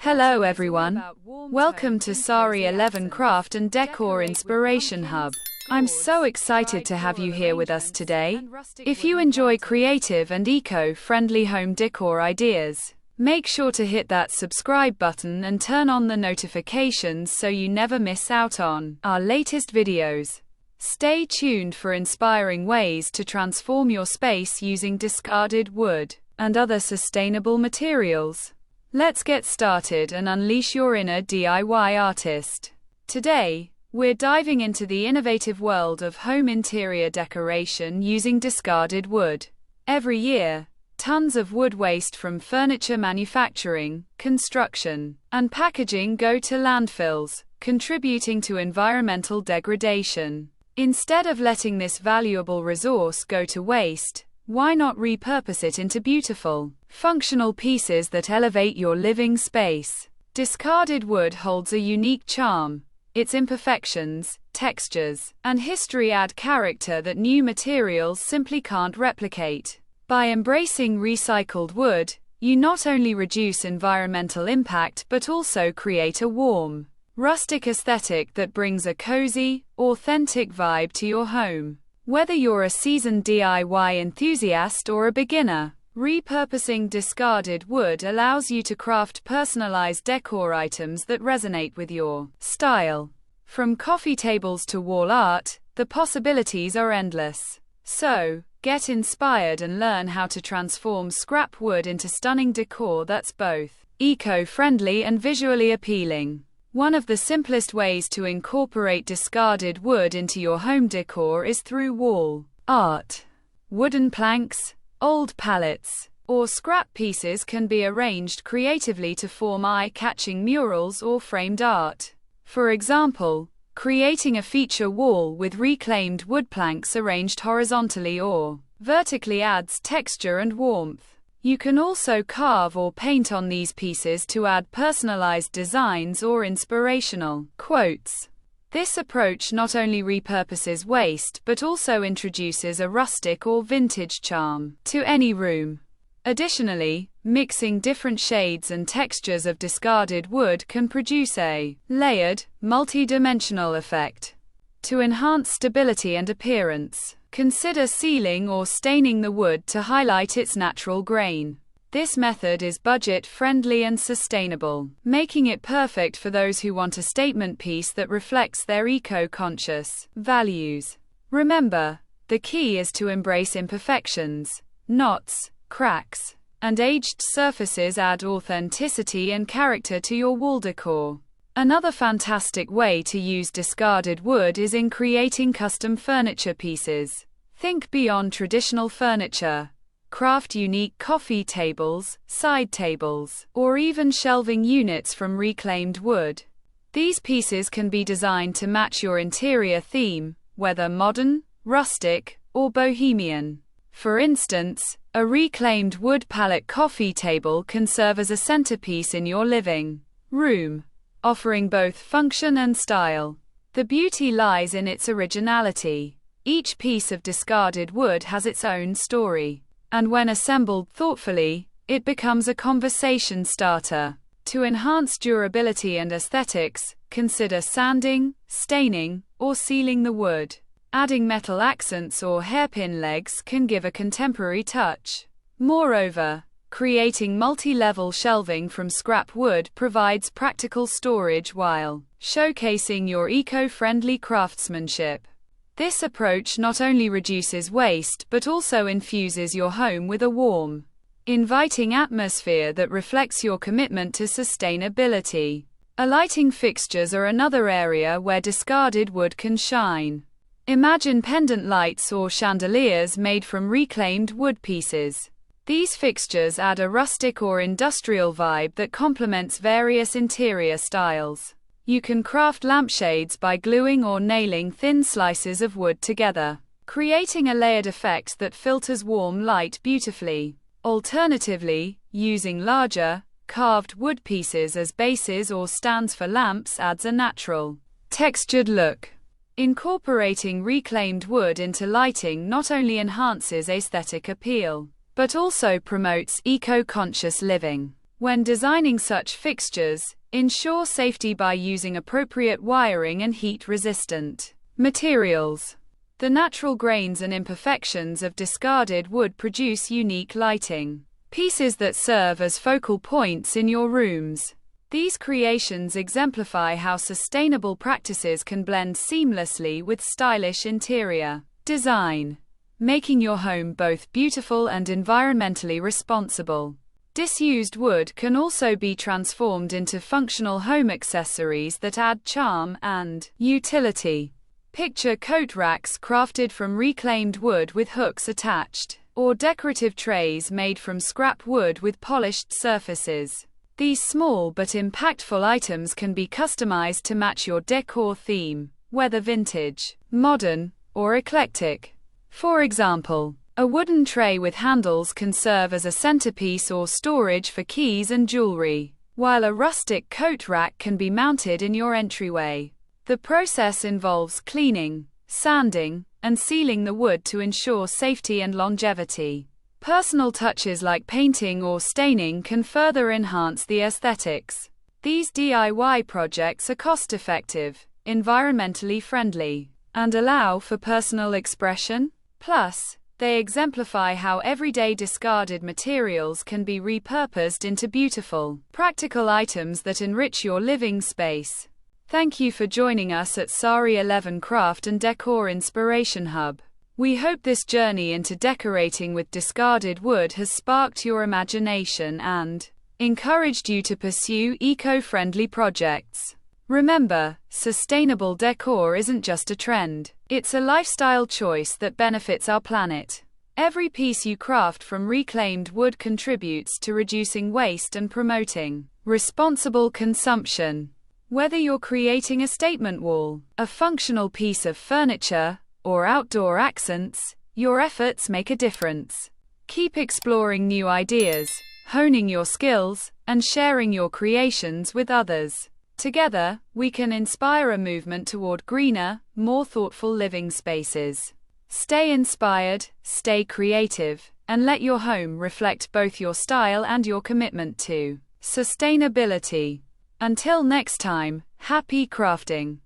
Hello everyone. Welcome to Sari 11 Craft and Decor Inspiration Hub. I'm so excited to have you here with us today. If you enjoy creative and eco-friendly home decor ideas, make sure to hit that subscribe button and turn on the notifications so you never miss out on our latest videos. Stay tuned for inspiring ways to transform your space using discarded wood and other sustainable materials. Let's get started and unleash your inner DIY artist. Today, we're diving into the innovative world of home interior decoration using discarded wood. Every year, tons of wood waste from furniture manufacturing, construction, and packaging go to landfills, contributing to environmental degradation. Instead of letting this valuable resource go to waste, why not repurpose it into beautiful, functional pieces that elevate your living space? Discarded wood holds a unique charm. Its imperfections, textures, and history add character that new materials simply can't replicate. By embracing recycled wood, you not only reduce environmental impact but also create a warm, rustic aesthetic that brings a cozy, authentic vibe to your home. Whether you're a seasoned DIY enthusiast or a beginner, repurposing discarded wood allows you to craft personalized decor items that resonate with your style. From coffee tables to wall art, the possibilities are endless. So, get inspired and learn how to transform scrap wood into stunning decor that's both eco-friendly and visually appealing. One of the simplest ways to incorporate discarded wood into your home decor is through wall art. Wooden planks, old pallets, or scrap pieces can be arranged creatively to form eye-catching murals or framed art. For example, creating a feature wall with reclaimed wood planks arranged horizontally or vertically adds texture and warmth. You can also carve or paint on these pieces to add personalized designs or inspirational quotes. This approach not only repurposes waste but also introduces a rustic or vintage charm to any room. Additionally, mixing different shades and textures of discarded wood can produce a layered, multi-dimensional effect. To enhance stability and appearance, consider sealing or staining the wood to highlight its natural grain. This method is budget-friendly and sustainable, making it perfect for those who want a statement piece that reflects their eco-conscious values. Remember, the key is to embrace imperfections. Knots, cracks, and aged surfaces add authenticity and character to your wall decor. Another fantastic way to use discarded wood is in creating custom furniture pieces. Think beyond traditional furniture. Craft unique coffee tables, side tables, or even shelving units from reclaimed wood. These pieces can be designed to match your interior theme, whether modern, rustic, or bohemian. For instance, a reclaimed wood pallet coffee table can serve as a centerpiece in your living room, offering both function and style. The beauty lies in its originality. Each piece of discarded wood has its own story, and when assembled thoughtfully, it becomes a conversation starter. To enhance durability and aesthetics, consider sanding, staining, or sealing the wood. Adding metal accents or hairpin legs can give a contemporary touch. Moreover, creating multi-level shelving from scrap wood provides practical storage while showcasing your eco-friendly craftsmanship. This approach not only reduces waste but also infuses your home with a warm, inviting atmosphere that reflects your commitment to sustainability. Lighting fixtures are another area where discarded wood can shine. Imagine pendant lights or chandeliers made from reclaimed wood pieces. These fixtures add a rustic or industrial vibe that complements various interior styles. You can craft lampshades by gluing or nailing thin slices of wood together, creating a layered effect that filters warm light beautifully. Alternatively, using larger, carved wood pieces as bases or stands for lamps adds a natural, textured look. Incorporating reclaimed wood into lighting not only enhances aesthetic appeal, but also promotes eco-conscious living. When designing such fixtures, ensure safety by using appropriate wiring and heat-resistant materials. The natural grains and imperfections of discarded wood produce unique lighting pieces that serve as focal points in your rooms. These creations exemplify how sustainable practices can blend seamlessly with stylish interior design, making your home both beautiful and environmentally responsible. Disused wood can also be transformed into functional home accessories that add charm and utility. Picture coat racks crafted from reclaimed wood with hooks attached, or decorative trays made from scrap wood with polished surfaces. These small but impactful items can be customized to match your decor theme, whether vintage, modern, or eclectic. For example, a wooden tray with handles can serve as a centerpiece or storage for keys and jewelry, while a rustic coat rack can be mounted in your entryway. The process involves cleaning, sanding, and sealing the wood to ensure safety and longevity. Personal touches like painting or staining can further enhance the aesthetics. These DIY projects are cost-effective, environmentally friendly, and allow for personal expression. Plus, they exemplify how everyday discarded materials can be repurposed into beautiful, practical items that enrich your living space. Thank you for joining us at Sari 11 Craft and Decor Inspiration Hub. We hope this journey into decorating with discarded wood has sparked your imagination and encouraged you to pursue eco-friendly projects. Remember, sustainable decor isn't just a trend, it's a lifestyle choice that benefits our planet. Every piece you craft from reclaimed wood contributes to reducing waste and promoting responsible consumption. Whether you're creating a statement wall, a functional piece of furniture, or outdoor accents, your efforts make a difference. Keep exploring new ideas, honing your skills, and sharing your creations with others. Together, we can inspire a movement toward greener, more thoughtful living spaces. Stay inspired, stay creative, and let your home reflect both your style and your commitment to sustainability. Until next time, happy crafting!